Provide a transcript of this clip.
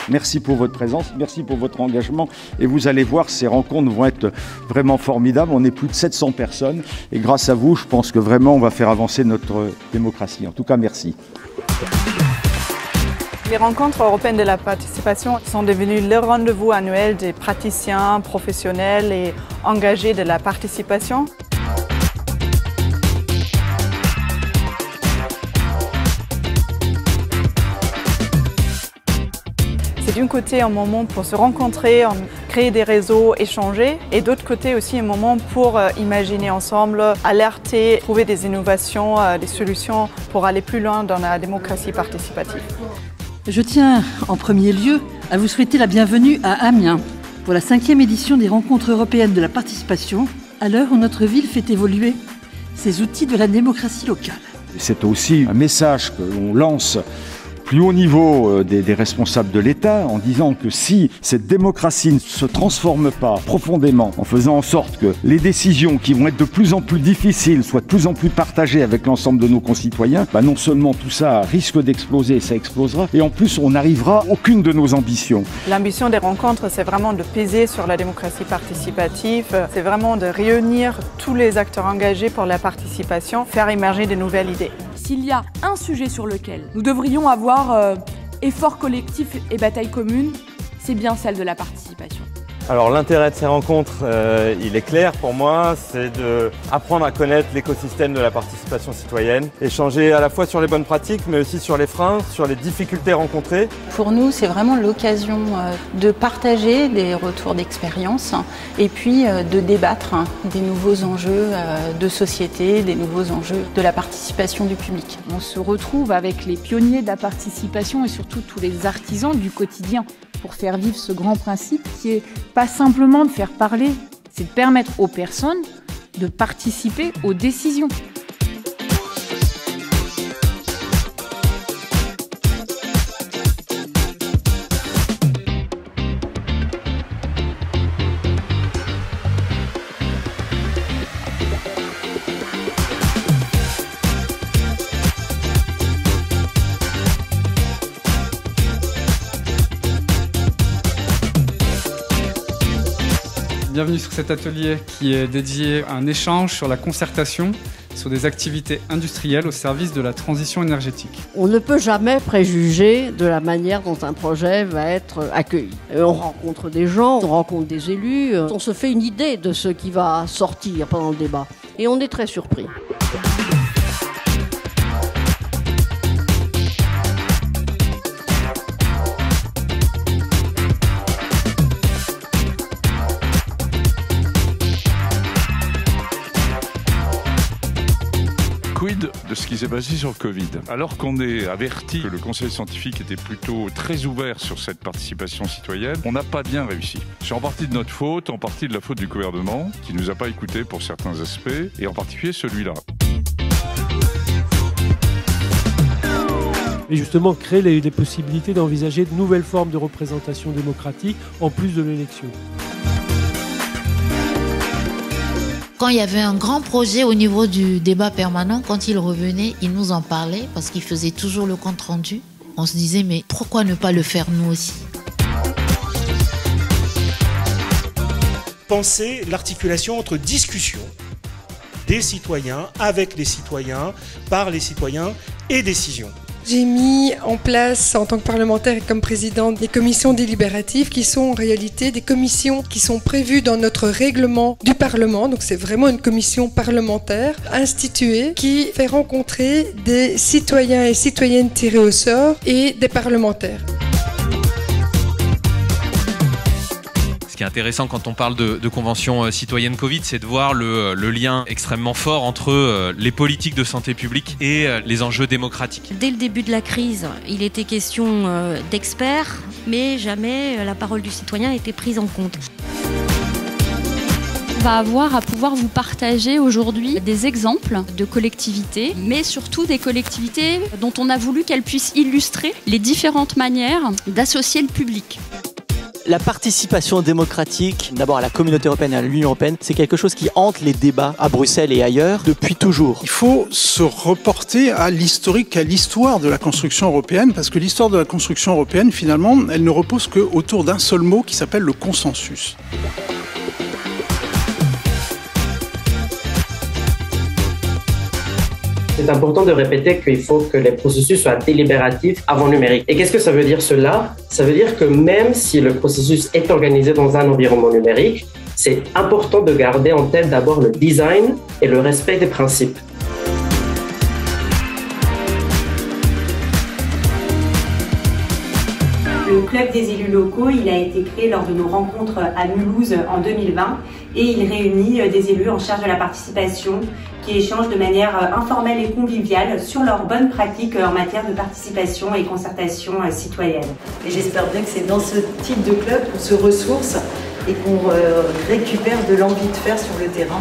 Merci pour votre présence, merci pour votre engagement. Et vous allez voir, ces rencontres vont être vraiment formidables. On est plus de 700 personnes. Et grâce à vous, je pense que vraiment, on va faire avancer notre démocratie. En tout cas, merci. Les rencontres européennes de la participation sont devenues le rendez-vous annuel des praticiens, professionnels et engagés de la participation. C'est d'un côté un moment pour se rencontrer, créer des réseaux, échanger, et d'autre côté aussi un moment pour imaginer ensemble, alerter, trouver des innovations, des solutions pour aller plus loin dans la démocratie participative. Je tiens en premier lieu à vous souhaiter la bienvenue à Amiens pour la 5e édition des rencontres européennes de la participation, à l'heure où notre ville fait évoluer ses outils de la démocratie locale. C'est aussi un message que l'on lance plus haut niveau des responsables de l'État en disant que si cette démocratie ne se transforme pas profondément en faisant en sorte que les décisions qui vont être de plus en plus difficiles soient de plus en plus partagées avec l'ensemble de nos concitoyens, non seulement tout ça risque d'exploser, ça explosera, et en plus on n'arrivera à aucune de nos ambitions. L'ambition des rencontres, c'est vraiment de peser sur la démocratie participative, c'est vraiment de réunir tous les acteurs engagés pour la participation, faire émerger de nouvelles idées. S'il y a un sujet sur lequel nous devrions avoir effort collectif et bataille commune, c'est bien celle de la participation. Alors l'intérêt de ces rencontres, il est clair pour moi, c'est d'apprendre à connaître l'écosystème de la participation citoyenne, échanger à la fois sur les bonnes pratiques, mais aussi sur les freins, sur les difficultés rencontrées. Pour nous, c'est vraiment l'occasion de partager des retours d'expérience et puis de débattre des nouveaux enjeux de société, des nouveaux enjeux de la participation du public. On se retrouve avec les pionniers de la participation et surtout tous les artisans du quotidien pour faire vivre ce grand principe qui est pas simplement de faire parler, c'est de permettre aux personnes de participer aux décisions. Bienvenue sur cet atelier qui est dédié à un échange sur la concertation sur des activités industrielles au service de la transition énergétique. On ne peut jamais préjuger de la manière dont un projet va être accueilli. On rencontre des gens, on rencontre des élus, on se fait une idée de ce qui va sortir pendant le débat. Et on est très surpris. Quid de ce qui s'est passé sur le Covid? Alors qu'on est averti que le conseil scientifique était plutôt très ouvert sur cette participation citoyenne, on n'a pas bien réussi. C'est en partie de notre faute, en partie de la faute du gouvernement, qui ne nous a pas écoutés pour certains aspects, et en particulier celui-là. Et justement, créer les possibilités d'envisager de nouvelles formes de représentation démocratique en plus de l'élection. Quand il y avait un grand projet au niveau du débat permanent, quand il revenait, il nous en parlait parce qu'il faisait toujours le compte rendu. On se disait, mais pourquoi ne pas le faire nous aussi? Penser l'articulation entre discussion des citoyens, avec les citoyens, par les citoyens et décision. J'ai mis en place, en tant que parlementaire et comme présidente, des commissions délibératives qui sont en réalité des commissions qui sont prévues dans notre règlement du Parlement. Donc c'est vraiment une commission parlementaire instituée qui fait rencontrer des citoyens et citoyennes tirés au sort et des parlementaires. Ce qui est intéressant quand on parle de convention citoyenne Covid, c'est de voir le lien extrêmement fort entre les politiques de santé publique et les enjeux démocratiques. Dès le début de la crise, il était question d'experts, mais jamais la parole du citoyen n'a été prise en compte. On va avoir à pouvoir vous partager aujourd'hui des exemples de collectivités, mais surtout des collectivités dont on a voulu qu'elles puissent illustrer les différentes manières d'associer le public. La participation démocratique, d'abord à la communauté européenne et à l'Union européenne, c'est quelque chose qui hante les débats à Bruxelles et ailleurs depuis toujours. Il faut se reporter à l'historique, à l'histoire de la construction européenne, parce que l'histoire de la construction européenne, finalement, elle ne repose qu'autour d'un seul mot qui s'appelle le consensus. C'est important de répéter qu'il faut que les processus soient délibératifs avant numérique. Et qu'est-ce que ça veut dire cela? Ça veut dire que même si le processus est organisé dans un environnement numérique, c'est important de garder en tête d'abord le design et le respect des principes. Le club des élus locaux, il a été créé lors de nos rencontres à Mulhouse en 2020 et il réunit des élus en charge de la participation qui échangent de manière informelle et conviviale sur leurs bonnes pratiques en matière de participation et concertation citoyenne. Et j'espère bien que c'est dans ce type de club qu'on se ressource et qu'on récupère de l'envie de faire sur le terrain.